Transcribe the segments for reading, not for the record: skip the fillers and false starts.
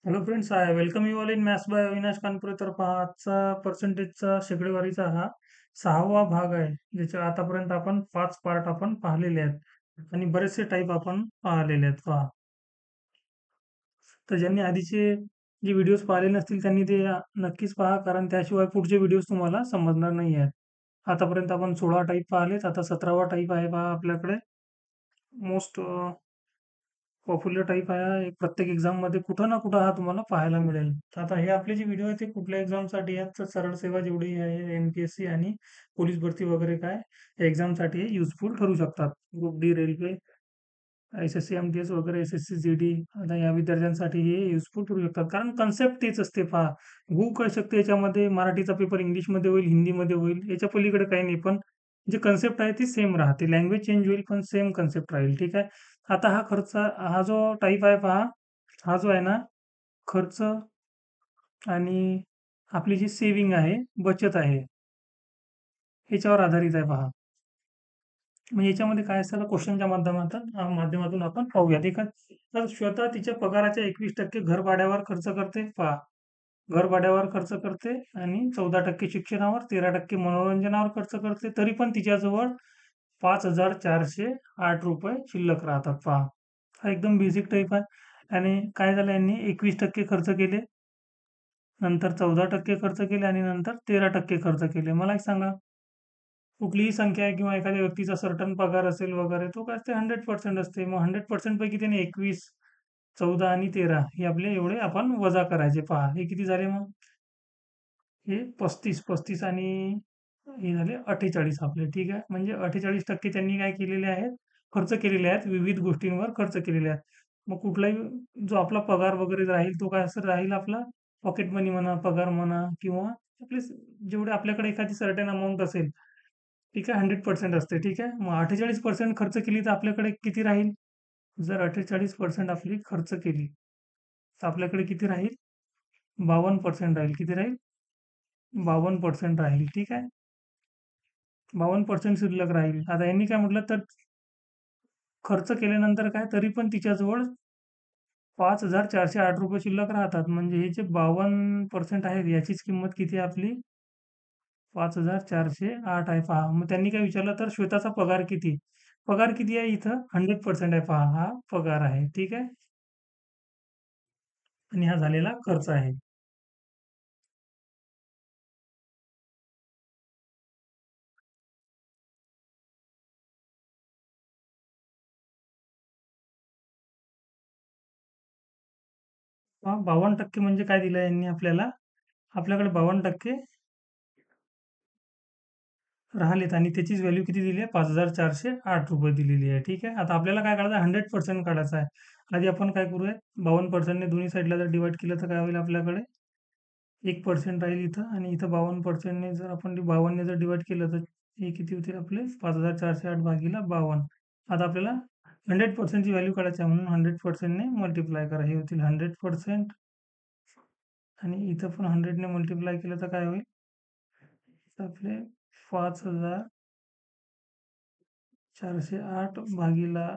Hello friends, I welcome you all in maths by Avinash Kanpure. तर पहा, आजचा पर्सेंटेजचा शेकडेवारीचा हा 6वा भाग आहे, ज्याच्या आतापर्यंत आपण 5 पार्ट आपण पाहिलेले आहेत आणि बरेचसे टाईप आपण पाहिलेले आहेत. पहा, तर ज्यांनी आधीचे जे व्हिडिओज पाहिले नसतील त्यांनी ते नक्कीच पहा, कारण त्याशिवाय पुढचे व्हिडिओज तुम्हाला समजणार नाही आहेत. आतापर्यंत आपण 16 टाईप पाहिलेत, आता 17वा टाईप आहे पहा आपल्याकडे. मोस्ट पॉप्युलर टाइप आहे. एक प्रत्येक एक्झाममध्ये कुठं ना कुठं हा तुम्हाला पाहायला मिळेल. तर आता हे आपले जे व्हिडिओ आहेत ते कुठल्या एक्झामसाठी आहेत, तर सरळ सेवा जेवढी आहे, एमपीएससी आणि पोलीस भरती वगैरे काय या एक्झामसाठी युजफुल ठरू शकतात. Group D, railway, SSC, MTS वगैरे, एसएससी, जीडी, आता या विद्यार्थ्यांसाठी हे युजफुल ठरू शकतात. कारण कन्सेप्ट तेच असते. पहा, होऊ काय शकते याच्यामध्ये, मराठीचा पेपर इंग्लिशमध्ये होईल, हिंदीमध्ये होईल, याच्या पलीकडे काही नाही. पण जे कन्सेप्ट आहे ती सेम राहते. लँग्वेज चेंज होईल पण सेम कन्सेप्ट राहील. ठीक आहे. आता हा जो टाईप आहे पहा, हा जो आहे ना, खर्च आणि आपली जी सेविंग आहे, बचत आहे, ह्याच्यावर आधारित आहे पहा. म्हणजे याच्यामध्ये काय असतं, क्वेश्चनच्या माध्यमातून आपण पाहूयात. तर श्वेता तिच्या पगाराच्या 21% घर भाड्यावर खर्च करते. पहा, घर भाड्यावर खर्च करते आणि 14% शिक्षणावर, 13% मनोरंजनावर खर्च करते. तरी पण तिच्याजवळ 5,408 रुपये शिल्लक राहतात. पहा, हा एकदम बेसिक टाईप आहे. आणि काय झालं, यांनी 21% खर्च केले, नंतर 14% खर्च केले आणि नंतर 13% खर्च केले. मला एक सांगा, कुठलीही संख्या किंवा एखाद्या व्यक्तीचा सर्टन पगार असेल वगैरे, तो काय असते, 100% असते. मग 100% पैकी त्याने 21, 14 आणि 13 हे आपले एवढे आपण वजा करायचे. पहा, हे किती झाले मग, हे 35 आणि हे झाले 48 आपले. ठीक आहे. म्हणजे 48% त्यांनी काय केलेले आहेत, खर्च केलेले आहेत, विविध गोष्टींवर खर्च केलेले आहेत. मग कुठलाही जो आपला पगार वगैरे राहील, तो काय असं राहील, आपला पॉकेट मनी म्हणा, पगार म्हणा, किंवा आपले जेवढे आपल्याकडे एखादी सर्टेन अमाऊंट असेल, ठीक आहे, 100% असते. ठीक आहे. मग 48% खर्च केली तर आपल्याकडे किती राहील? जर 48% आपली खर्च केली तर आपल्याकडे किती राहील? 52% राहील. किती राहील? 52% राहील. ठीक आहे. 52% शिल्लक राहील. आता यांनी काय म्हटलं, तर खर्च केल्यानंतर काय, तरी पण तिच्याजवळ 5,408 रुपये शिल्लक राहतात. म्हणजे हे जे 52% आहेत, याचीच किंमत किती आहे आपली? 5,408 आहे. पहा, मग त्यांनी काय विचारलं, तर श्वेताचा पगार किती? पगार किती आहे इथं? 100% आहे. पहा, हा पगार आहे. ठीक आहे. आणि हा झालेला खर्च आहे. पहा, 52% म्हणजे काय दिलं यांनी आपल्याला? आपल्याकडे 52% राहिलेत आणि त्याचीच व्हॅल्यू किती दिली आहे? 5,408 रुपये दिलेली आहे. ठीक आहे. आता आपल्याला काय काढायचं आहे? 100% काढायचं आहे. आधी आपण काय करूयात, 52%ने दोन्ही साईडला जर डिवाइड केलं तर काय होईल, आपल्याकडे 1% राहील इथं, आणि इथं 52%ने जर आपण 52ने जर डिवाइड केलं तर हे किती होतील आपले? 5,408 भागीला 52. आता आपल्याला 100%ची व्हॅल्यू काढायची आहे, म्हणून 100%ने मल्टिप्लाय करा. हे होतील 100%, आणि इथं पण 100ने मल्टिप्लाय केलं तर काय होईल, तर आपले 5,408 भागीला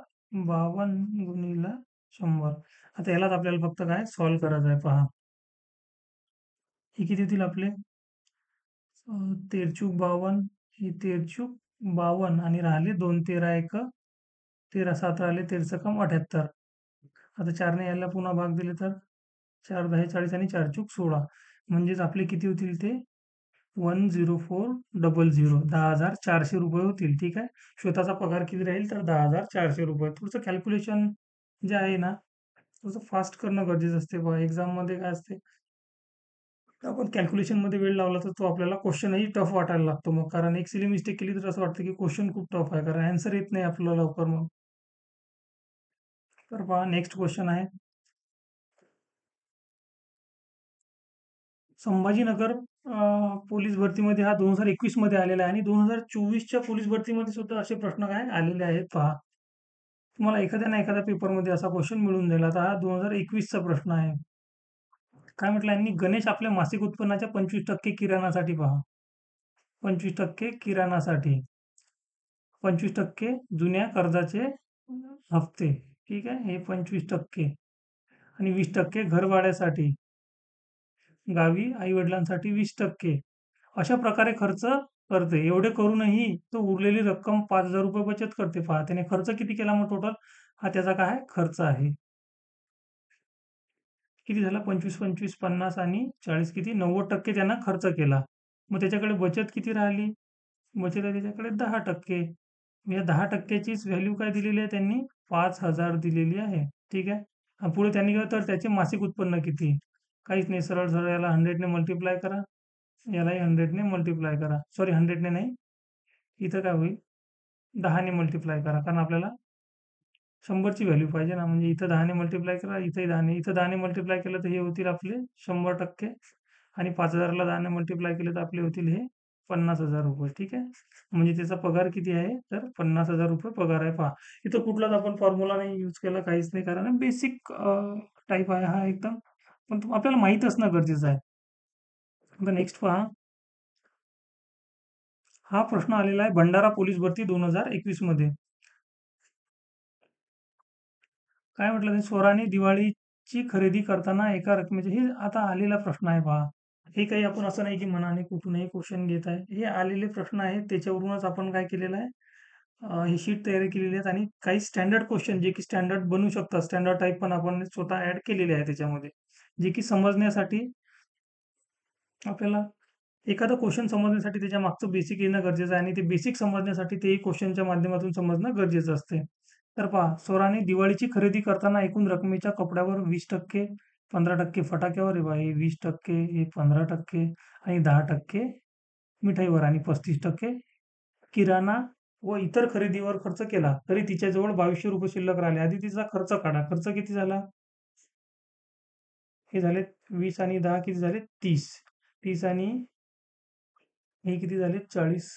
52 गुणीला 100. आता यालाच आपल्याला फक्त काय सॉल्व करायचं आहे. पहा, हे किती होतील आपले? 13 52, हे 13 52, आणि राहिले 2 13 1 13 7 राहिले, 13 कम 78. आता 4ने याला पुन्हा भाग दिले तर 4 10 40 आणि 4 16. म्हणजेच आपले किती होतील ते? 10400, 10,400 रुपये होतील. ठीक आहे. श्वेताचा पगार किती राहील, तर 10,400 रुपये. थोडंसं कॅल्क्युलेशन जे आहे ना, थोडंसं फास्ट करणं गरजेचं असते. बघा, एक्झाममध्ये काय असते, आपण कॅल्क्युलेशनमध्ये वेळ लावला तर तो आपल्याला क्वेश्चनही टफ वाटायला लागतो मग. कारण एक सिली मिस्टेक केली तर असं वाटतं की क्वेश्चन खूप टफ आहे, कारण आन्सर येत नाही आपल्याला लवकर मग. तर पहा, नेक्स्ट क्वेश्चन आहे, संभाजीनगर पोलीस भरतीमध्ये हा 2021 मध्ये आलेला आहे, आणि 2024च्या पोलीस भरतीमध्ये सुद्धा असे प्रश्न काय आलेले आहेत. पहा, तुम्हाला एखाद्या ना एखाद्या पेपरमध्ये असा क्वेश्चन मिळून जाईल. आता हा 2021चा प्रश्न आहे. काय म्हटलं यांनी, गणेश आपल्या मासिक उत्पन्नाच्या 25% किराणासाठी, पहा, 25% किराणासाठी, 25% जुन्या कर्जाचे हप्ते. ठीक आहे. हे 25%, आणि 20% घर भाड्यासाठी, गावी आई-वडिलांसाठी 20%, अशा प्रकारे खर्च करते. एवढे करूनही तो उरलेली रक्कम ₹5,000 बचत करते. पहा, त्याने खर्च किती केला मग टोटल? हा त्याचा काय आहे? खर्च आहे. किती झाला? 25, 25, 50 आणि 40 किती? 90% त्यानं खर्च केला. मग त्याच्याकडे बचत किती राहिली? बचत आहे त्याच्याकडे 10%. या 10% चीच व्हॅल्यू काय दिलेली आहे त्यांनी? 5,000 दिलेली आहे. ठीक आहे. पुढे त्यांनी काय तर त्याचे मासिक उत्पन्न किती? काहीच नाही. सरळ-सरळ याला 100 ने मल्टिप्लाय करा. यालाही 100 ने मल्टिप्लाय करा. सॉरी 100 ने नाही. इथं काय होईल? 10 ने मल्टिप्लाय करा. कारण आपल्याला 100 ची व्हॅल्यू पाहिजे ना. म्हणजे इथं 10 ने मल्टिप्लाय करा, इथंही 10 ने. इथं 10 ने मल्टिप्लाय केलं तर हे होतील आपले 100% आणि 5,000 ला 10 ने मल्टिप्लाय केलं तर आपले होतील हे ₹50,000. ठीक आहे. म्हणजे त्याचा पगार किती आहे? तर ₹50,000 पगार आहे. पहा, इथं कुठलाच आपण फॉर्म्युला नाही यूज केला, काहीच नाही. कारण बेसिक टाइप आहे हा एकदम. पण आपल्याला माहीत असणं गरजेचं आहे. आता नेक्स्ट पहा. हा प्रश्न आलेला आहे भंडारा पोलीस भरती 2021 मध्ये. काय म्हटलं ते? स्वराने दिवाळीची खरेदी करताना एका रकमेचे, हे आता आलेला प्रश्न आहे पहा. हे काही आपण असं नाही की मनाने कुठूनही क्वेश्चन घेत आहे. हे आलेले प्रश्न आहेत, त्याच्यावरूनच आपण काय केलेलं आहे, ही शीट तयारी केलेली आहे आणि काही स्टँडर्ड क्वेश्चन जे की स्टँडर्ड बनू शकतात, स्टँडर्ड टाइप पण आपण स्वतः ऍड केलेले आहे त्याच्यामध्ये, जे की समजण्यासाठी आपल्याला एखादा क्वेश्चन समजण्यासाठी त्याच्या मागचं बेसिक येणं गरजेचं आहे आणि ते बेसिक समजण्यासाठी ते क्वेश्चनच्या माध्यमातून समजणं गरजेचं असते. तर पहा, स्वराने दिवाळीची खरेदी करताना एकूण रकमेच्या कपड्यावर 20%, 15% फटाक्यावर, हे बघा, हे 20%, हे 15% आणि 10% मिठाईवर आणि 35% किराणा व इतर खरेदीवर खर्च केला, तरी तिच्याजवळ ₹2200 शिल्लक राहिले. आधी तिचा खर्च काढा. खर्च किती झाला? हे झाले 20 आणि 10 किती झाले? 30. 30 आणि हे किती झाले? 40,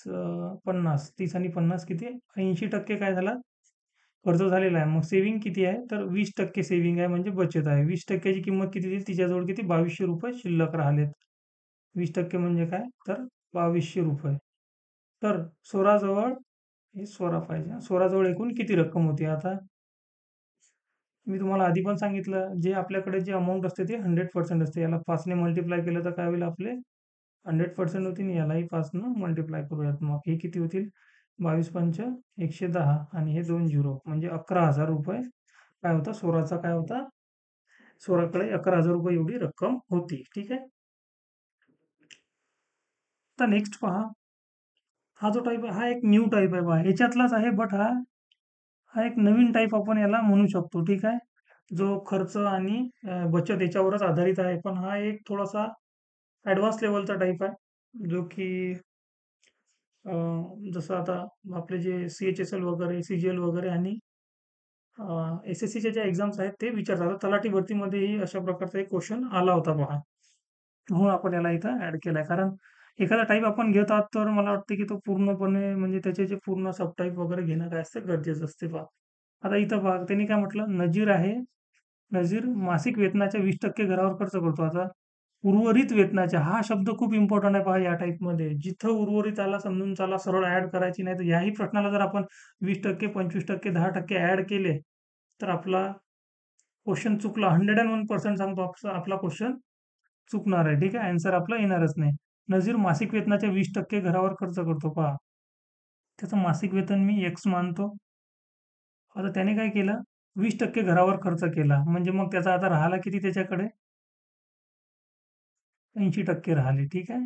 50. 30 आणि 50 किती? 80% काय झाला? खर्च झालेला आहे. मग सेव्हिंग किती आहे? तर 20% सेव्हिंग आहे, म्हणजे बचत आहे. 20% ची किंमत किती दिली? तिच्याजवळ किती? ₹2200 शिल्लक राहिलेत. 20% म्हणजे काय? तर ₹2200. तर स्वराजवळ, हे स्वरा पाहिजे हां. स्वराजवळ एकूण किती रक्कम होती? आता मी तुम्हाला आधी पण सांगितलं, जे आपल्याकडे जे अमाउंट असते ते 100% असते. याला 5 ने मल्टिप्लाय केलं तर काय होईल आपले? 100% होतील. यालाही 5 न मल्टिप्लाय करूयात. मग हे किती होतील? 22 पंच 110 आणि हे 2 झिरो म्हणजे ₹11,000 काय होता? स्वराचा काय होता? स्वराकडे ₹11,000 एवढी रक्कम होती. ठीक आहे. आता नेक्स्ट पहा. हा जो टाइप आहे हा एक न्यू टाइप आहे पहा. याच्यातलाच आहे, बट हा हा एक नवीन टाइप आपण याला म्हणू शकतो. ठीक आहे. जो खर्च आणि बचत याच्यावरच आधारित आहे. पण हा एक थोडासा ॲडव्हान्स लेव्हलचा टाइप आहे, जो की जसं आता आपले जे CHSL वगैरे, CGL वगैरे आणि SSCच्या ज्या एक्झाम्स आहेत ते विचारतात. तलाठी भरतीमध्येही अशा प्रकारचा एक क्वेश्चन आला होता पहा. म्हणून आपण याला इथं ॲड केलाय. कारण एखादा टाइप आपण घेत आहात तर मला वाटतं की तो पूर्णपणे म्हणजे त्याचे जे पूर्ण सब टाइप वगैरे घेणं काय असतं गरजेचं असते पहा. आता इथं पहा त्यांनी काय म्हटलं, नजीर आहे. नजीर मासिक वेतनाच्या 20% घरावर खर्च करतो. आता उर्वरित वेतनाच्या हा शब्द खूप इम्पॉर्टंट आहे पहा या टाइपमध्ये. जिथं उर्वरित आला समजून चला, सरळ ॲड करायची नाही. तर याही प्रश्नाला जर आपण 20%, 25%, 10% ॲड केले तर आपला क्वेश्चन चुकला. 101% सांगतो आपला क्वेश्चन चुकणार आहे. ठीक आहे. आन्सर आपला येणारच नाही. नजीर मासिक वेतनाच्या 20% घरावर खर्च करतो पहा. त्याचं मासिक वेतन मी X मानतो. आता त्याने काय केलं? 20% घरावर खर्च केला. म्हणजे मग त्याचा आता राहिला किती त्याच्याकडे? 80% राहिले. ठीक आहे.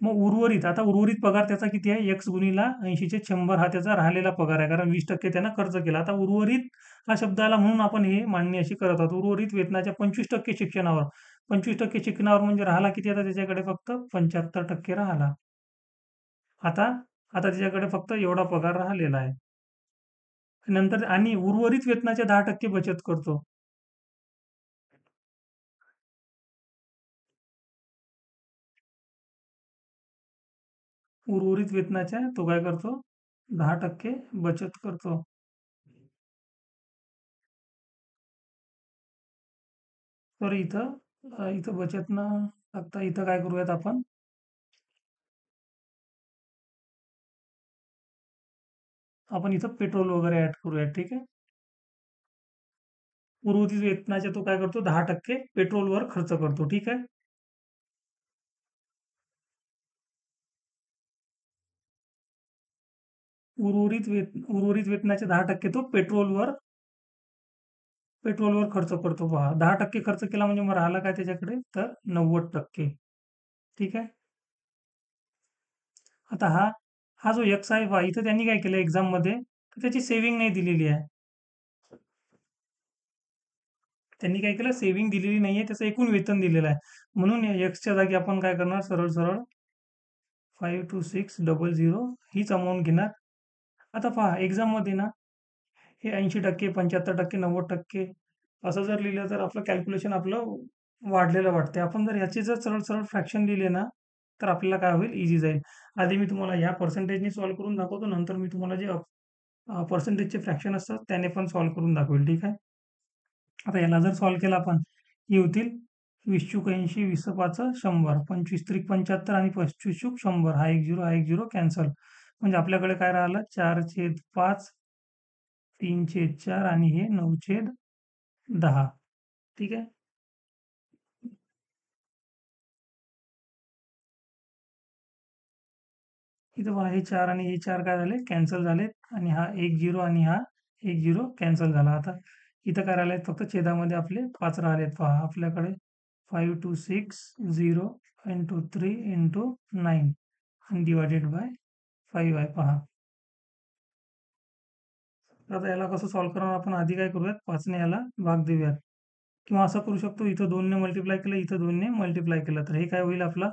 मग उर्वरित, आता उर्वरित पगार त्याचा किती आहे? X गुणिले 80 चे 100 हा त्याचा राहिलेला पगार आहे. कारण 20% त्यानं खर्च केला. आता उर्वरित हा शब्द आला म्हणून आपण हे मांडणी अशी करत आहोत. उर्वरित वेतनाच्या 25% शिक्षणावर. 25% शिक्षणावर म्हणजे राहिला किती आता त्याच्याकडे? फक्त 75% राहिला. आता आता त्याच्याकडे फक्त एवढा पगार राहिलेला आहे. नंतर आणि उर्वरित वेतनाच्या 10% बचत करतो. उर्वरित वेतनाच्या तो काय करतो? 10% बचत करतो. तर इथं इथं बचत न टाकता इथं काय करूयात आपण? आपण इथं पेट्रोल वगैरे ॲड करूयात. ठीक आहे. उर्वरित वेतनाचे तो काय करतो 10% पेट्रोलवर खर्च करतो. ठीक आहे. उर्वरित वेतनाचे 10% तो पेट्रोलवर खर्च करतो पहा. 10% खर्च केला म्हणजे मग राहिला काय त्याच्याकडे तर 90%. ठीक आहे. आता हा हा जो एक्स आहे पहा, इथं त्यांनी काय केलं एक्झाममध्ये तर त्याची सेव्हिंग नाही दिलेली आहे. त्यांनी काय केलं सेव्हिंग दिलेली नाहीये, त्याचं एकूण वेतन दिलेलं आहे. म्हणून एक्सच्या जागी आपण काय करणार सरळ सरळ 52600 हीच अमाऊंट घेणार. आता पहा एक्झाममध्ये ना हे 80%, 75%, 90% असं जर लिहिलं तर आपलं कॅल्क्युलेशन आपलं वाढलेलं वाटते. आपण जर ह्याचे जर सरळ सरळ फ्रॅक्शन लिहिले ना तर आपल्याला काय होईल इझी जाईल. आधी मी तुम्हाला ह्या पर्सेंटेजनी सॉल्व्ह करून दाखवतो. नंतर मी तुम्हाला जे पर्सेंटेजचे फ्रॅक्शन असतात त्याने पण सॉल्व्ह करून दाखवेल. ठीक आहे. आता याला जर सॉल्व्ह केला आपण हे होतील 20 चूक 80, 20 पाच 100, 25 त्रिक 75 आणि 25 चूक 100. हा एक झिरो कॅन्सल. म्हणजे आपल्याकडे काय राहिलं 4/5, 3/4 आणि हे 9/10. ठीक आहे. इथं पहा हे 4 आणि हे 4 काय झाले कॅन्सल झालेत आणि हा 1 झिरो आणि हा 1 झिरो कॅन्सल झाला. आता इथं काय राहिलेत फक्त छेदामध्ये आपले 5 राहिलेत. पहा आपल्याकडे 5260 इंटू 3 इंटू 9 आणि डिवायडेड बाय 5 आहे. पहा आता याला कसं सॉल्व्ह करणार आपण आधी काय करूयात 5 ने याला भाग देऊयात किंवा असं करू शकतो इथं 2 ने मल्टिप्लाय केलं इथं 2 ने मल्टिप्लाय केलं तर हे काय होईल आपलं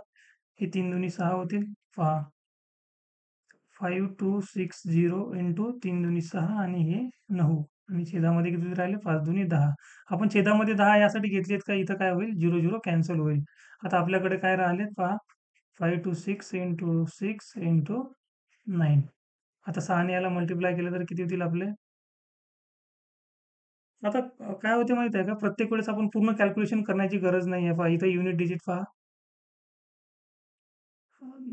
हे 3 दुनी 6 होतील. पहा 5260 इंटू 3 दुनी 6 आणि हे 9 आणि छेदामध्ये किती राहिले 5 दुनी 10. आपण छेदामध्ये 10 यासाठी घेतलेत का इथं काय होईल 0 0 कॅन्सल होईल. आता आपल्याकडे काय राहिलेत पहा 526 इंटू 6 इंटू 9. आता 6 ने याला मल्टिप्लाय केलं तर किती होतील आपले. आता काय होते माहिती आहे का प्रत्येक वेळेस आपण पूर्ण कॅल्क्युलेशन करण्याची गरज नाही आहे. पहा इथं युनिट डिजिट पहा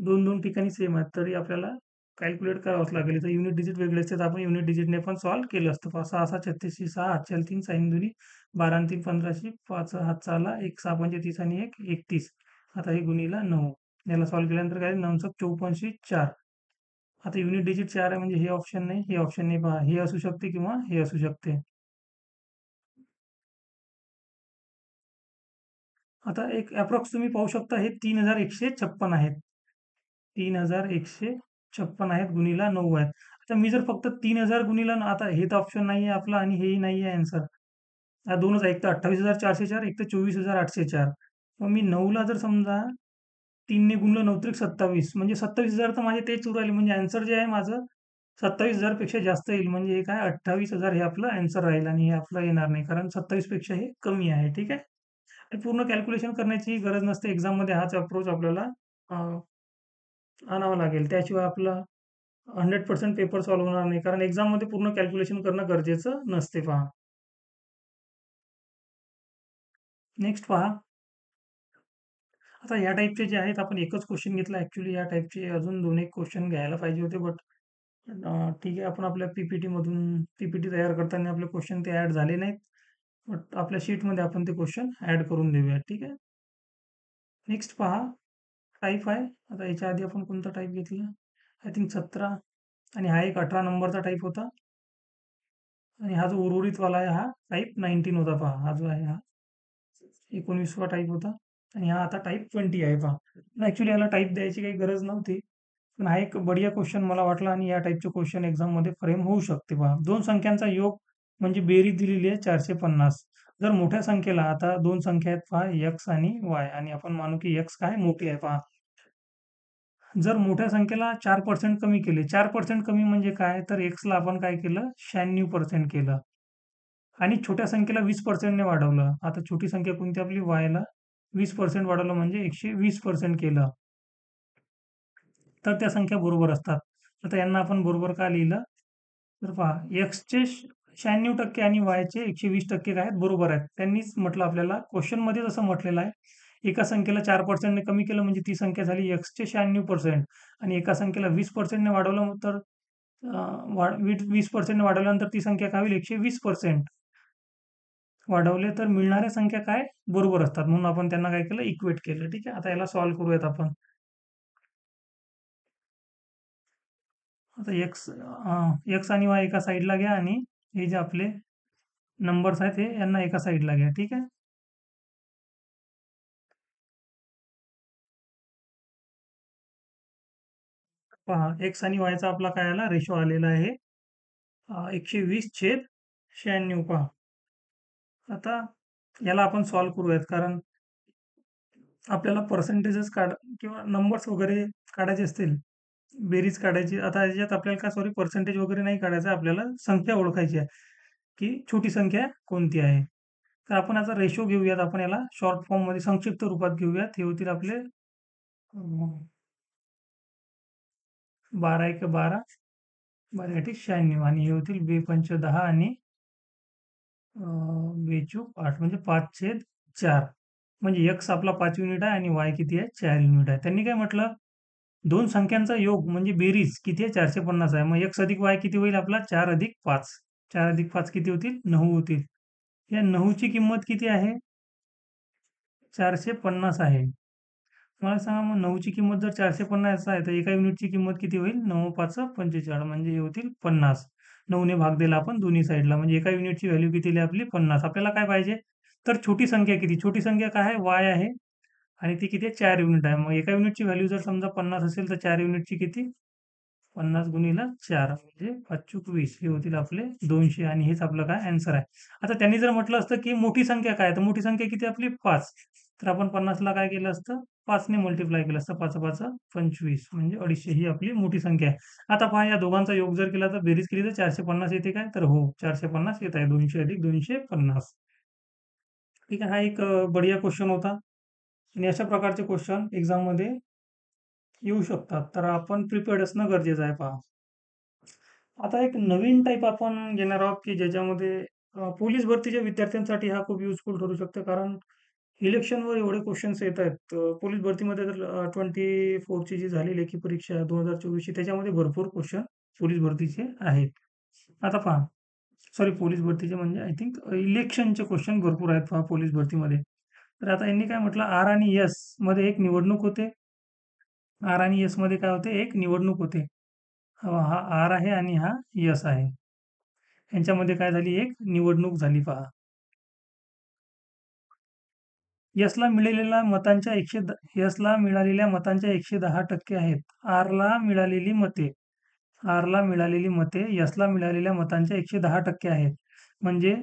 दोन दोन ठिकाणी सेम आहेत तरी आपल्याला कॅल्क्युलेट करावंच लागेल. इथं युनिट डिजिट वेगळे असते तर आपण युनिट डिजिटने पण सॉल्व्ह केलं असतं. 6 6 36 6 हातच्या 3 साईन दुनी 12 आणि 3 15 5 हातचा आला 1 6 पंचे 30 आणि 1 31. आता हे गुणीला 9 याला सॉल्व्ह केल्यानंतर काय 9 54 4. आता युनिट डिजिट 4 आहे म्हणजे हे ऑप्शन नाही हे ऑप्शन नाही. पहा हे असू शकते किंवा हे असू शकते. आता एक अप्रॉक्स तुम्ही पाहू शकता हे 3156 आहेत. 3156 आहेत गुणीला 9 आहेत. आता मी जर फक्त 3000 गुणीला आता हे तर ऑप्शन नाही आहे आपलं आणि हेही नाही आहे आन्सर. हा दोनच आहे एक तर 28,404 एक तर 24,804. मग मी 9ला जर समजा 3 ने गुणलं 9 त्रिक 27 म्हणजे 27,000 तर माझे तेच उराले म्हणजे आन्सर जे आहे माझं 27,000 पेक्षा जास्त येईल म्हणजे हे काय 28,000 हे आपलं आन्सर राहील आणि हे आपलं येणार नाही कारण 27 पेक्षा हे कमी आहे. ठीक आहे. आणि पूर्ण कॅल्क्युलेशन करण्याची गरज नसते. एक्झाममध्ये हाच अप्रोच आपल्याला आणावं लागेल. त्याशिवाय आपलं 100% पेपर सॉल्व्ह होणार नाही. कारण एक्झाममध्ये पूर्ण कॅल्क्युलेशन करणं गरजेचं नसते. पहा नेक्स्ट पहा. आता या टाईपचे जे आहेत आपण एकच क्वेश्चन घेतला. ॲक्चुअली या टाईपचे अजून 2 एक क्वेश्चन घ्यायला पाहिजे होते. बट ठीक आहे आपण आपल्या पी-पी-टीमधून पी-पी-टी तयार करताना आपले क्वेश्चन ते ॲड झाले नाहीत. बट आपल्या शीटमध्ये आपण ते क्वेश्चन ॲड करून देऊया. ठीक आहे. नेक्स्ट पहा टाइप आहे. आता याच्या आधी आपण कोणता टाइप घेतला आय थिंक 17 आणि हा एक 18 नंबरचा टाइप होता आणि हा जो उर्वरित वाला आहे हा टाइप 19 होता. पहा हा जो आहे हा 19वा टाइप होता आणि हा आता टाइप 20 आहे. पहा ऍक्च्युली याला टाइप द्यायची काही गरज नव्हती पण हा एक बढिया क्वेश्चन मला वाटला आणि या टाइपचे क्वेश्चन एक्झाम मध्ये फ्रेम होऊ शकते. पहा दोन संख्यांचा योग म्हणजे बेरीज दिलेली आहे 450. जर मोठ्या संख्येला आता दोन संख्या आहेत पहा एक्स आणि वाय आणि आपण मानू की एक्स काय मोठी आहे. पहा जर मोठ्या संख्येला 4% कमी केले 4% कमी म्हणजे काय तर एक्सला आपण काय केलं 96% केलं आणि छोट्या संख्येला 20% ने वाढवलं. आता छोटी संख्या कोणती आपली वायला 20% वाढवलं म्हणजे 120% केलं तर त्या संख्या बरोबर असतात. आता यांना आपण बरोबर का लिहिलं तर पहा एक्सचे 96% आणि वायचे 120% काय आहेत बरोबर आहेत. त्यांनीच म्हटलं आपल्याला क्वेश्चन मध्ये जसं म्हटलेलं आहे एका संख्येला 4% ने कमी केलं म्हणजे ती संख्या झाली एक्सचे 96% आणि एका संख्येला 20% ने वाढवलं तर 20% ने वाढवल्यानंतर ती संख्या काय होईल 120%. वाढवले तर मिळणाऱ्या संख्या काय बरोबर असतात, म्हणून आपण त्यांना काय केलं, इक्वेट केलं. ठीक आहे, आता याला सॉल्व्ह करूयात आपण. आता एक्स आणि वाय एका साईडला घ्या आणि हे जे आपले नंबर्स आहेत हे यांना एका साईडला घ्या. ठीक आहे. पहा, एक्स आणि वायचा आपला काय आला, रेशो आलेला आहे 120/96. पहा, आता याला आपण सॉल्व्ह करूयात, कारण आपल्याला पर्सेंटेजेस किंवा नंबर्स वगैरे काढायचे असतील, बेरीज काढायची. आता याच्यात आपल्याला काय, सॉरी, पर्सेंटेज वगैरे नाही काढायचं, आपल्याला संख्या ओळखायची आहे की छोटी संख्या कोणती आहे. तर आपण याचा रेशो घेऊयात, आपण याला शॉर्ट फॉर्म मध्ये संक्षिप्त रूपात घेऊयात. हे होतील आपले 12 × 12, 12×96, आणि हे होतील 2×5 = 10 आणि 2×4 = 8, म्हणजे 5/4. म्हणजे एक्स आपला 5 युनिट आहे आणि वाय किती आहे, 4 युनिट आहे. त्यांनी काय म्हटलं, दोन संख्यांचा योग म्हणजे बेरीज किती आहे, 450 आहे. मग एक्स अधिक वाय किती होईल आपला, 4+5. 4+5 किती होतील, 9 होतील. या 9ची किंमत किती आहे, 450 आहे. मला सांगा, मग 9ची किंमत जर 450 आहे, तर एका युनिटची किंमत किती होईल, 9×5 = 45, म्हणजे हे होतील 50. 9ने भाग दिला आपण दोन्ही साईडला, म्हणजे एका युनिटची व्हॅल्यू किती आली आपली, 50. आपल्याला काय पाहिजे, तर छोटी संख्या किती, छोटी संख्या काय आहे, वाय आहे, आणि ती किती आहे, 4 युनिट आहे. मग एका युनिटची व्हॅल्यू जर समजा 50 असेल, तर 4 युनिटची किती, 50 × 4 म्हणजे 5×20, हे होतील आपले 200, आणि हेच आपलं काय आन्सर आहे. आता त्यांनी जर म्हटलं असतं की मोठी संख्या काय, तर मोठी संख्या किती आपली 5, तर आपण 50ला काय केलं असतं, 5ने मल्टिप्लाय केलं असतं. 5×5 = 25, म्हणजे 250, ही आपली मोठी संख्या आहे. आता पहा, या दोघांचा योग जर केला, तर बेरीज केली तर 450 येते काय, तर हो, 450 येत आहे. 200 + 250. ठीक आहे, हा एक बढिया क्वेश्चन होता, आणि अशा प्रकारचे क्वेश्चन एक्झाममध्ये येऊ शकतात, तर आपण प्रिपेअर्ड असणं गरजेचं आहे. पहा, आता एक नवीन टाइप आपण घेणार आहोत, की ज्याच्यामध्ये पोलीस भरतीच्या विद्यार्थ्यांसाठी हा खूप युजफुल ठरू शकतो, कारण इलेक्शनवर एवढे क्वेश्चन्स येत आहेत. पोलीस भरतीमध्ये तर 24ची जी झाली लेखी परीक्षा 2024ची, त्याच्यामध्ये भरपूर क्वेश्चन पोलीस भरतीचे आहेत. आता पहा, सॉरी, पोलीस भरतीचे म्हणजे आय थिंक इलेक्शनचे क्वेश्चन भरपूर आहेत पहा पोलीस भरतीमध्ये. तर आता यांनी काय म्हटलं, आर आणि एस मध्ये एक निवडणूक होते. आर आणि एस मध्ये काय होते, एक निवडणूक होते. हा आर आहे आणि हा यस आहे. यांच्यामध्ये काय झाली, एक निवडणूक झाली पहा. यसला मिळालेल्या मतांच्या यसला मिळालेल्या मतांच्या 110% आहेत. आरला मिळालेली मते आरला मिळालेली मते यसला मिळालेल्या मतांच्या 110% आहेत. म्हणजे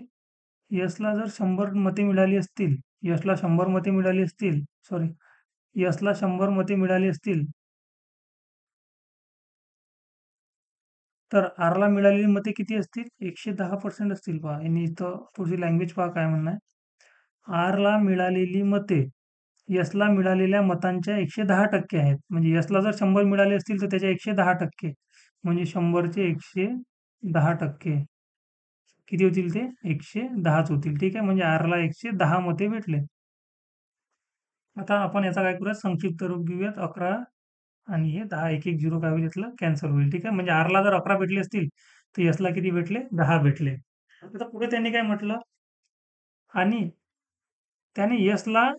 यसला जर 100 मते मिळाली असतील, यसला 100 मते मिळाली असतील, सॉरी, यसला 100 मते मिळाली असतील, तर आरला मिळालेली मते किती असतील, 110% असतील. पहा, यांनी इथं पुढची लँग्वेज पहा काय म्हणणं आहे. आरला मिळालेली मते यसला मिळालेल्या मतांच्या 110% आहेत. म्हणजे यसला जर 100 मिळाले असतील, तर त्याच्या 110%, म्हणजे 100चे 110% किती होतील, ते 110च होतील. ठीक आहे, म्हणजे आरला 110 मते भेटले. आता आपण याचा काय करूया, संक्षिप्त रूप घेऊयात. 11 आणि हे 10, 1 1 0 काय होईल, यातलं कॅन्सल होईल. ठीक आहे, म्हणजे आरला जर 11 भेटले असतील, तर यसला किती भेटले, 10 भेटले. आता पुढे त्यांनी काय म्हटलं, आणि त्याने यशला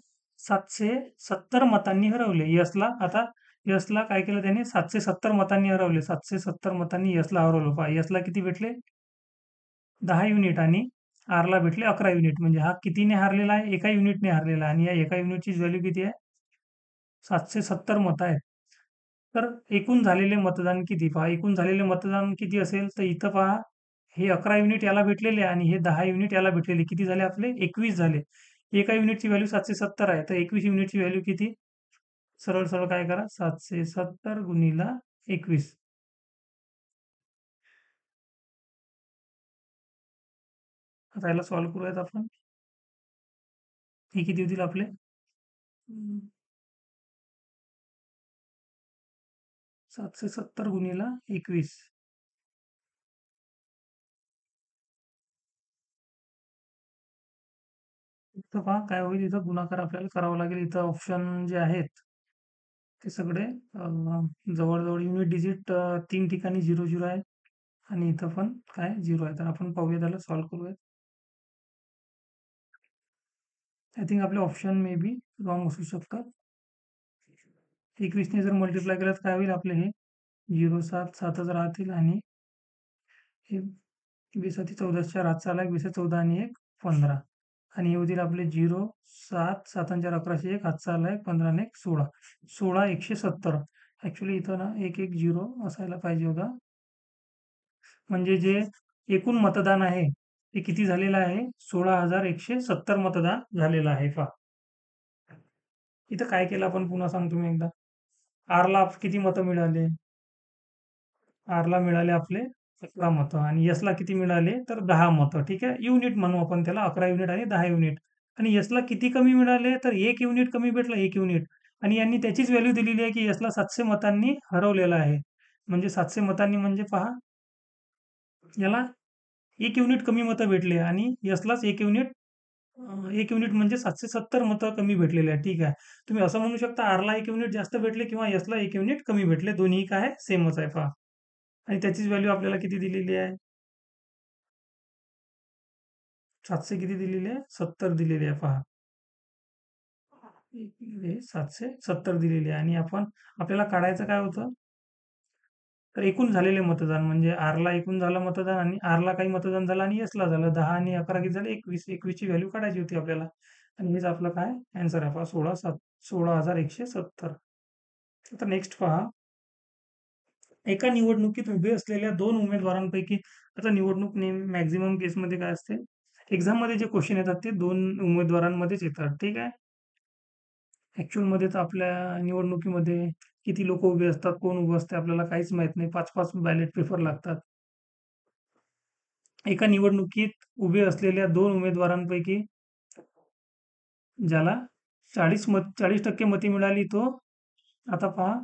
770 मतांनी हरवले. यशला काय केलं, त्याने 770 मतांनी हरवले. 770 मतांनी यशला हरवलं. पहा, यशला किती भेटले, 10 युनिट, आणि आरला भेटले 11 युनिट. म्हणजे हा कितीने हारलेला आहे, एका युनिटने हारलेला आहे, आणि या एका युनिटची व्हॅल्यू किती आहे, 770 मतं आहेत. तर एकूण झालेले मतदान किती, पहा, एकूण झालेले मतदान किती असेल, तर इथं पहा, हे 11 युनिट याला भेटलेले आणि हे 10 युनिट याला भेटलेले, किती झाले आपले, 21 झाले. एका युनिटची व्हॅल्यू 770 आहे, तर 21 युनिटची व्हॅल्यू किती, सरळ सरळ काय करा, 770 गुणिला 21. आता याला सॉल्व्ह करूयात आपण. हे किती होतील आपले, 770 गुणिला 21. इथं पहा काय होईल, इथं गुणाकार आपल्याला करावा लागेल. इथं ऑप्शन जे आहेत ते सगळे जवळजवळ युनिट डिजिट 3 ठिकाणी 0 0 आहे, आणि इथं पण काय 0 आहे. तर आपण पाहूया, त्याला सॉल्व्ह करूया. आय थिंक आपले ऑप्शन मे बी रॉंग असू शकतात. 21 ने जर मल्टिप्लाय केलं तर काय होईल आपले हे 0, 7, 7च राहतील आणि हे 20 14 4 हातचा आला 20 14 आणि 1 15 आणि हे होतील आपले 0, 7, 7 आणि 4 11 1 हातचा आला 15 आणि 1 16. 16 170. ऍक्च्युली इथं ना 1 1 0 असायला पाहिजे होता. म्हणजे जे एकूण मतदान आहे ते किती झालेलं आहे? 16,170 मतदान झालेलं आहे पहा. इथं काय केलं आपण पुन्हा सांगतो मी एकदा. आरला किती मतं मिळाले? आरला मिळाले आपले 11 मतं आणि यसला किती मिळाले? तर 10 मतं. ठीक आहे. युनिट म्हणू आपण त्याला 11 युनिट आणि 10 युनिट. आणि यसला किती कमी मिळाले? तर 1 युनिट कमी भेटलं 1 युनिट. आणि यांनी त्याचीच व्हॅल्यू दिलेली आहे की यसला 700 मतांनी हरवलेलं आहे. म्हणजे 700 मतांनी म्हणजे पहा याला 1 युनिट कमी मतं भेटले आणि यसलाच 1 युनिट 1 युनिट म्हणजे 770 मतं कमी भेटलेले आहे. ठीक आहे. तुम्ही असं म्हणू शकता आरला 1 युनिट जास्त भेटले किंवा यसला 1 युनिट कमी भेटले. दोन्ही काय आहे? सेमच आहे पहा. आणि त्याचीच व्हॅल्यू आपल्याला किती दिलेली आहे? 700 किती दिलेली आहे? 70 दिलेली आहे पहा. हे 770 दिलेली आहे आणि आपल्याला काढायचं काय होतं? तर एकूण झालेले मतदान म्हणजे आरला एकूण झालं मतदान आणि आरला काही मतदान झालं आणि यसला झालं 10 आणि 11 किती झाले 21. 21 ची व्हॅल्यू काढायची होती आपल्याला आणि हेच आपलं काय आन्सर आहे पहा 16,170. आता नेक्स्ट पहा एका निवडणुकीत उभे असलेल्या 2 उमेदवारांपैकी आता निवडणूक मॅक्झिमम केसमध्ये काय असते एक्झाममध्ये जे क्वेश्चन येतात ते 2 उमेदवारांमध्येच येतात. ठीक आहे. ॲक्चुअलमध्ये तर आपल्या निवडणुकीमध्ये किती लोक उभे असतात, कोण उभं असते आपल्याला काहीच माहीत नाही. 5-5 बॅलेट पेपर लागतात. एका निवडणुकीत उभे असलेल्या 2 उमेदवारांपैकी ज्याला 40% मते मिळाली तो आता पहा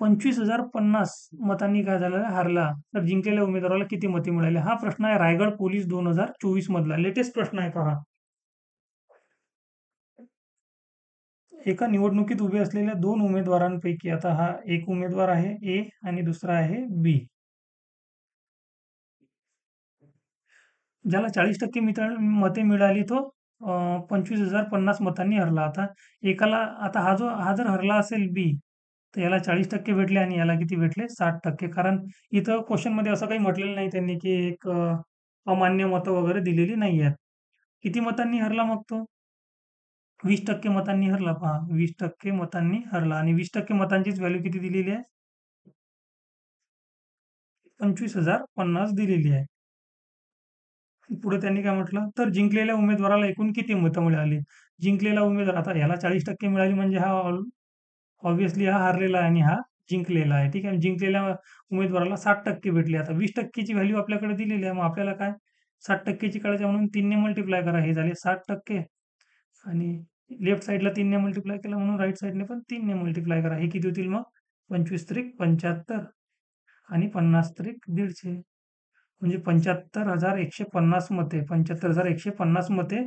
25,050 मतांनी काय झालं हारला. तर जिंकलेल्या उमेदवाराला किती मते मिळाली? हा प्रश्न आहे रायगड पोलीस 2024 मधला लेटेस्ट प्रश्न आहे पहा. एका निवडणुकीत उभे असलेल्या 2 उमेदवारांपैकी आता हा एक उमेदवार आहे ए आणि दुसरा आहे बी. ज्याला 40% मते मिळाली तो 25,050 मतांनी हरला. आता हा जर हरला असेल बी तर याला 40% भेटले आणि याला किती भेटले 60%. कारण इथं क्वेश्चनमध्ये असं काही म्हटलेलं नाही त्यांनी की एक अमान्य मतं वगैरे दिलेली नाही आहेत. किती मतांनी हरला मग तो? 20% मतांनी हरला पहा. 20% मतांनी हरला आणि 20% मतांचीच व्हॅल्यू किती दिलेली आहे? 25,050 दिलेली आहे. पुढे त्यांनी काय म्हटलं? तर जिंकलेल्या उमेदवाराला एकूण किती मतं मिळाली? जिंकलेला उमेदवार आता याला 40% मिळाली म्हणजे हा ऑब्व्हियसली हा हारलेला आहे आणि हा जिंकलेला आहे. ठीक आहे. जिंकलेल्या उमेदवाराला 60% भेटले. आता 20% ची व्हॅल्यू आपल्याकडे दिलेली आहे. मग आपल्याला काय 60% ची काढायची म्हणून 3 ने मल्टिप्लाय करा. हे झाले 60% आणि लेफ्ट साइडला 3 ने मल्टिप्लाय केलं म्हणून राइट साइडने पण 3 ने मल्टिप्लाय करा. हे किती होतील मग? 25 त्रिक 75 आणि 50 त्रिक 150. म्हणजे 75,150 मते 75,150 मते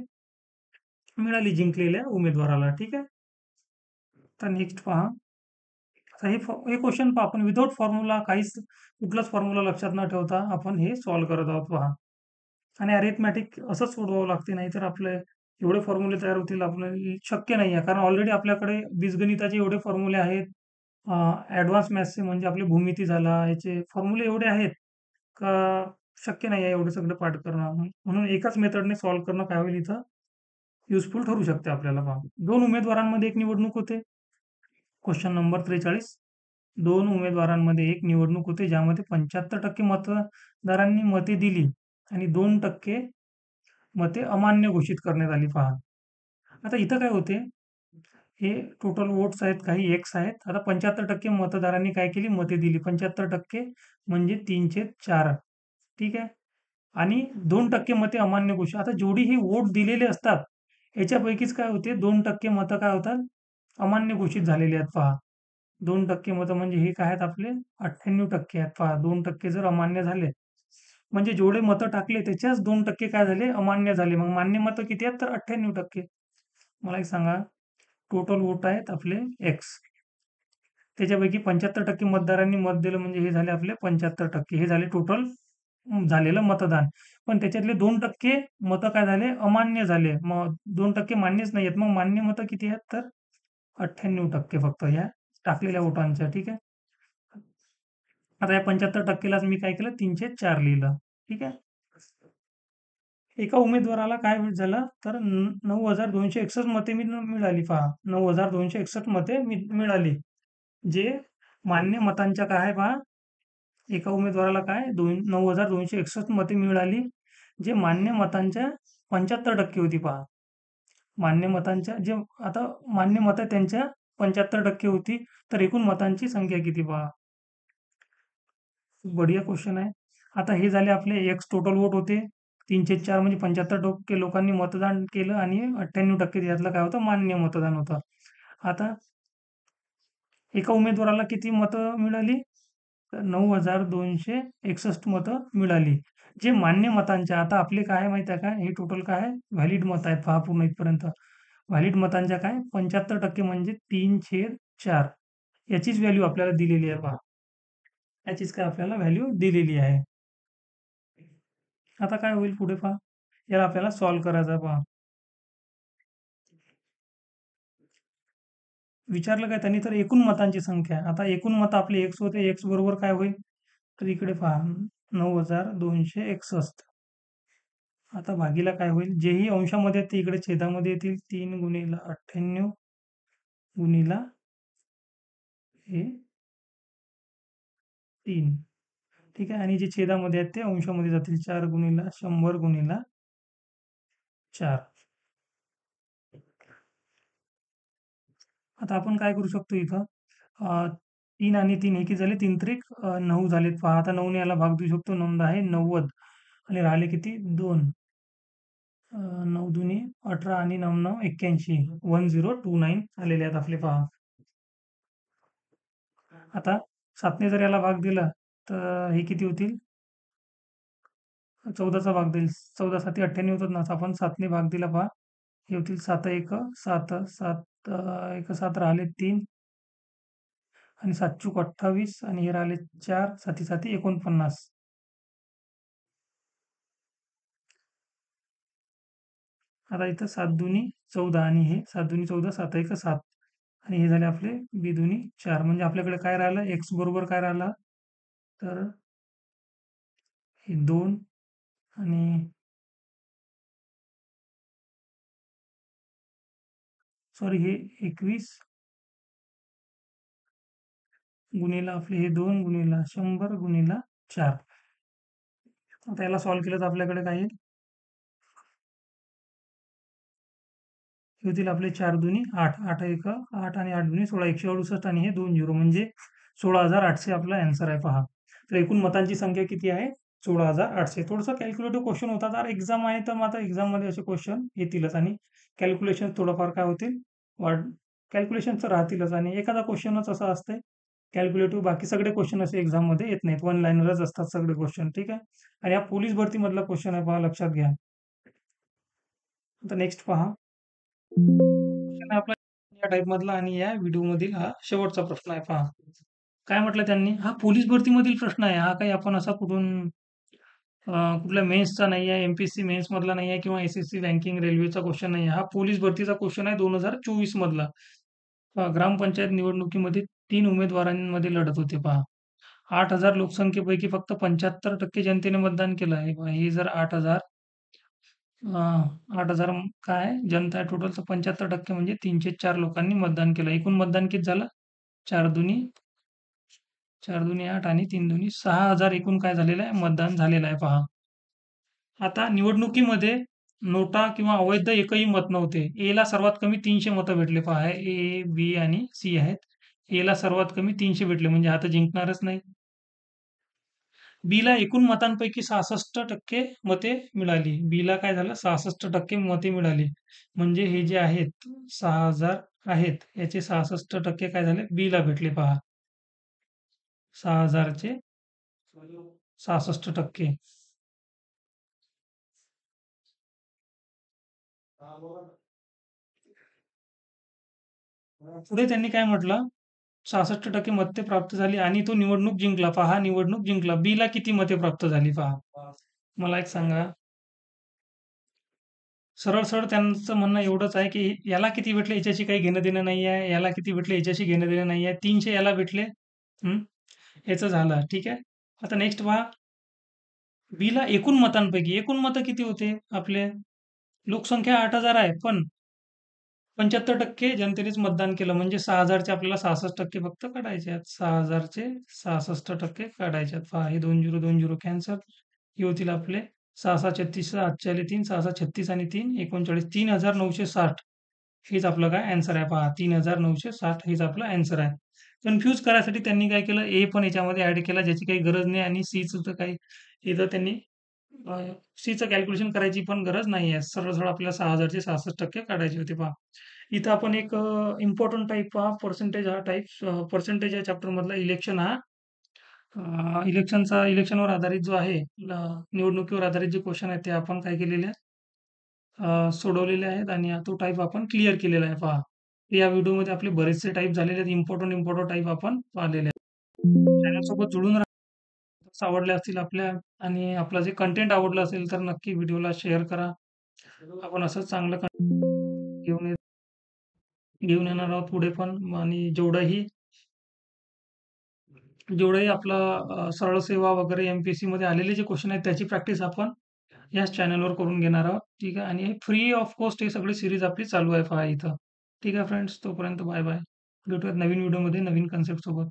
मिळाली जिंकलेल्या उमेदवाराला. ठीक आहे. तर नेक्स्ट पहा. आता हे क्वेश्चन पहा आपण विदाऊट फॉर्म्युला कुठलाच फॉर्म्युला लक्षात न ठेवता आपण हे सॉल्व्ह करत आहोत पहा. आणि अरिथमॅटिक असंच सोडवावं लागते नाहीतर आपले एवढे फॉर्म्युले तयार होतील आपल्याला शक्य नाही आहे. कारण ऑलरेडी आपल्याकडे बीजगणिताचे एवढे फॉर्म्युले आहेत. ॲडव्हान्स मॅथ्सचे म्हणजे आपली भूमिती झाला याचे फॉर्म्युले एवढे आहेत का शक्य नाही आहे एवढं सगळं पाठ करणं. म्हणून एकाच मेथडने सॉल्व्ह करणं काय होईल इथं युजफुल ठरू शकते आपल्याला पहा. 2 उमेदवारांमध्ये एक निवडणूक होते. Question number 43. 2 उमेदवारांमध्ये एक निवडणूक होते ज्यामध्ये 75% मतदारांनी मते दिली आणि 2% मते अमान्य घोषित करण्यात आली पहा. आता इथं काय होते हे टोटल वोट्स आहेत काही एक्स आहेत. आता 75% मतदारांनी काय केली मते दिली. 75% म्हणजे 3/4. ठीक आहे. आणि 2% मते अमान्य घोषित. आता जेवढी ही वोट दिलेले असतात याच्यापैकीच काय होते 2% मतं काय होतात अमान्य घोषित झालेले आहेत पहा. 2% मतं म्हणजे हे काय आहेत आपले 98% आहेत पहा. 2% जर अमान्य झाले म्हणजे जेवढे मतं टाकले त्याच्याच 2% काय झाले अमान्य झाले. मग मान्य मतं किती आहेत तर 98%. मला एक सांगा टोटल वोट आहेत आपले एक्स. त्याच्यापैकी 75% मतदारांनी मत दिलं म्हणजे हे झाले आपले 75%. हे झाले टोटल झालेलं मतदान. पण त्याच्यातले 2% मतं काय झाले? अमान्य झाले. मग 2% मान्यच नाही आहेत. मग मान्य मतं किती आहेत? तर 98% फक्त ह्या टाकलेल्या वोटांच्या. ठीक आहे. आता या 75% लाच मी काय केलं? 304 लिहिलं. ठीक आहे. एका उमेदवाराला काय झालं? तर 9,261 मते मिळाली पहा. 9,261 मते मिळाली. जे मान्य मतांच्या काय आहे पहा, एका उमेदवाराला काय 9,261 मते मिळाली. जे मान्य मतांच्या 75% होती पहा. मान्य मतांच्या जे आता मान्य मतं त्यांच्या 75% होती. तर एकूण मतांची संख्या किती पहा. बढिया क्वेश्चन आहे. आता हे झाले आपले एक्स टोटल वोट होते. 304 म्हणजे 75% लोकांनी मतदान केलं आणि 98% त्यातलं काय होतं? मान्य मतदान होतं. आता एका उमेदवाराला किती मतं मिळाली? तर 9,261 मतं मिळाली. जे मान्य मतांच्या आता आपले काय आहे माहिती आहे का? हे टोटल काय आहे? व्हॅलिड मत आहेत पहा पूर्ण इथपर्यंत. व्हॅलिड मतांच्या काय 75% म्हणजे 3/4 याचीच व्हॅल्यू आपल्याला दिलेली आहे पहा. याचीच काय आपल्याला व्हॅल्यू दिलेली आहे. आता काय होईल पुढे पहा. याला आपल्याला सॉल्व्ह करायचं आहे पहा. विचारलं काय त्यांनी? तर एकूण मतांची संख्या. आता एकूण मत आपले एक्स होते. एक्स बरोबर काय होईल? तर इकडे पहा 9,261. आता भागीला काय होईल? जेही अंशामध्ये आहेत ते इकडे छेदामध्ये येतील. 3 गुणिले 98 गुणिले हे 3. ठीक आहे. आणि जे छेदामध्ये आहेत ते अंशामध्ये जातील. 4 गुणिले 100 गुणिले 4. आता आपण काय करू शकतो इथं? 3 आणि 3 हे किती झाले? 3 त्रिक 9 झालेत पहा. आता 9 ने याला भाग देऊ शकतो. 9 आहे 90 आणि राहिले किती? 2. 9 दुनी 18 आणि 9 9 81. 1029 आलेले आहेत आपले पहा. आता 7 ने जर याला भाग दिला तर हे किती होतील? 14चा भाग देईल. 14 7 98 होतात ना. आता आपण 7 ने भाग दिला पहा. हे होतील 7 1 7 7 1 7 राहिले 3 आणि 7 चूक 28 आणि हे राहिले 4 साती साती 49. आता इथं 7 दुनी 14 आणि हे 7 दुनी 14 7 1 7 आणि हे झाले आपले बी दुनी 4. म्हणजे आपल्याकडे काय राहिलं? एक्स बरोबर काय राहिला? तर हे 2 आणि सॉरी हे 21 गुणिले आपले हे 2 गुणिले 100 गुणिले 4. आता याला सॉल्व्ह केलं तर आपल्याकडे काय येईल? हे होतील आपले 4 दुनी 8 8 1 8 आणि 8 दुनी 16 168 आणि हे 2 झिरो म्हणजे 16,800 आपला आन्सर आहे पहा. तर एकूण मतांची संख्या किती आहे? 16,800. थोडंसं कॅल्क्युलेटिव्ह क्वेश्चन होता. तर एक्झाम आहे तर मग आता एक्झाममध्ये असे क्वेश्चन येतीलच आणि कॅल्क्युलेशन थोडंफार काय होतील? वाढ कॅल्क्युलेशन तर राहतीलच आणि एखादा क्वेश्चनच असा असते कॅल्क्युलेटिव्ह. बाकी सगळे क्वेश्चन असे एक्झाममध्ये येत नाहीत. वन लाईनरच असतात सगळे क्वेश्चन. ठीक आहे. आणि हा पोलीस भरतीमधला क्वेश्चन आहे पहा, लक्षात घ्या. आता नेक्स्ट पहा. क्वेश्चन आहे आपला या टाईप मधला आणि या व्हिडिओ मधील हा शेवटचा प्रश्न आहे पहा. काय म्हटलं त्यांनी? हा पोलीस भरतीमधील प्रश्न आहे. हा काही आपण असा कुठून कुठल्या मेन्सचा नाही आहे, एमपीएससी मेन्स मधला नाही आहे किंवा एसएससी बँकिंग रेल्वेचा क्वेश्चन नाही आहे. हा पोलीस भरतीचा क्वेश्चन आहे 2024 मधला. ग्रामपंचायत निवडणुकीमध्ये 3 उमेदवारांमध्ये लढत होते पहा. 8,000 लोकसंख्येपैकी फक्त 75% जनतेने मतदान केलं आहे. हे जर 8,000 8,000 काय जनता आहे टोटल, तर 75% म्हणजे 304 लोकांनी मतदान केलं. एकूण मतदान किती झालं? 4 दुनी 4 दुनी 8 आणि 3 दुनी 6,000 एकूण काय झालेलं आहे? मतदान झालेलं आहे पहा. आता निवडणुकीमध्ये नोटा किंवा अवैध एकही मत नव्हते. ए ला सर्वात कमी 300 मतं भेटले पहा. ए, बी आणि सी आहेत. ए ला सर्वात कमी 300 भेटले म्हणजे आता जिंकणारच नाही. बी ला एकूण मतांपैकी 66% मते मिळाली. बी ला काय झालं? 66% मते मिळाली. म्हणजे हे जे आहेत 6,000 आहेत याचे 66% काय झाले? बी ला भेटले पहा. 6,000 चे 66%. पुढे त्यांनी काय म्हटलं? 66% मते प्राप्त झाली आणि तो निवडणूक जिंकला. पहा निवडणूक जिंकला. बीला किती मते प्राप्त झाली पहा. मला एक सांगा. सरळ-सरळ त्यांचं म्हणणं एवढंच आहे, की याला किती भेटले याच्याशी काही घेणं-देणं नाही आहे. याला किती भेटले याच्याशी घेणं-देणं नाही आहे. 300 याला भेटले. हं. याचं झालं. ठीक आहे. आता नेक्स्ट पहा. बीला एकूण मतांपैकी एकूण मतं किती होते आपले? लोकसंख्या 8,000 आहे. पण 75% जनतेनेच मतदान केलं. म्हणजे 6,000 चे आपल्याला 66% फक्त काढायचे आहेत. 6,000 चे 66% काढायचे आहेत. पहा हे 2 झिरो 2 झिरो कॅन्सल. हे होतील आपले 6,636 8 आले 3 6,636 आणि 3 39 3,960 हेच आपलं काय अॅन्सर आहे पहा. 3,960 हेच आपलं अॅन्सर आहे. कन्फ्यूज करायसाठी त्यांनी काय केलं, ए पण याच्यामध्ये ॲड केला ज्याची काही गरज नाही आणि सीचं तर काही इथं त्यांनी सीचं कॅल्क्युलेशन करायची पण गरज नाही आहे. सरळ-सरळ आपल्याला 6,000 चे 66% काढायचे होते पहा. इथं आपण एक इम्पोर्टंट टाइप पहा पर्सेंटेज हा टाइप पर्सेंटेज या चॅप्टरमधला इलेक्शन हा इलेक्शनवर आधारित जो आहे निवडणुकीवर आधारित जे क्वेश्चन आहेत ते आपण काय केलेले आहेत सोडवलेले आहेत आणि तो टाइप आपण क्लिअर केलेला आहे पहा. या व्हिडिओमध्ये आपले बरेचसे टाइप झालेले आहेत. इम्पोर्टंट टाइप आपण पाहिलेले आहेत. चॅनलसोबत जुळून राहा. आवडले असतील आपल्या आणि आपलं जे कंटेंट आवडलं असेल तर नक्की व्हिडिओला शेअर करा. आपण असंच चांगलं घेऊन घेऊन येणार आहोत पुढे पण आणि जेवढंही आपलं सरळ सेवा वगैरे एम-पी-एस-सीमध्ये आलेले जे क्वेश्चन आहेत त्याची प्रॅक्टिस आपण याच चॅनलवर करून घेणार आहोत. ठीक आहे. आणि फ्री ऑफ कॉस्ट ही सगळी सीरीज आपली चालू आहे पहा इथं. ठीक आहे फ्रेंड्स. तोपर्यंत बाय-बाय. भेटूयात नवीन व्हिडिओमध्ये नवीन कन्सेप्ट सोबत.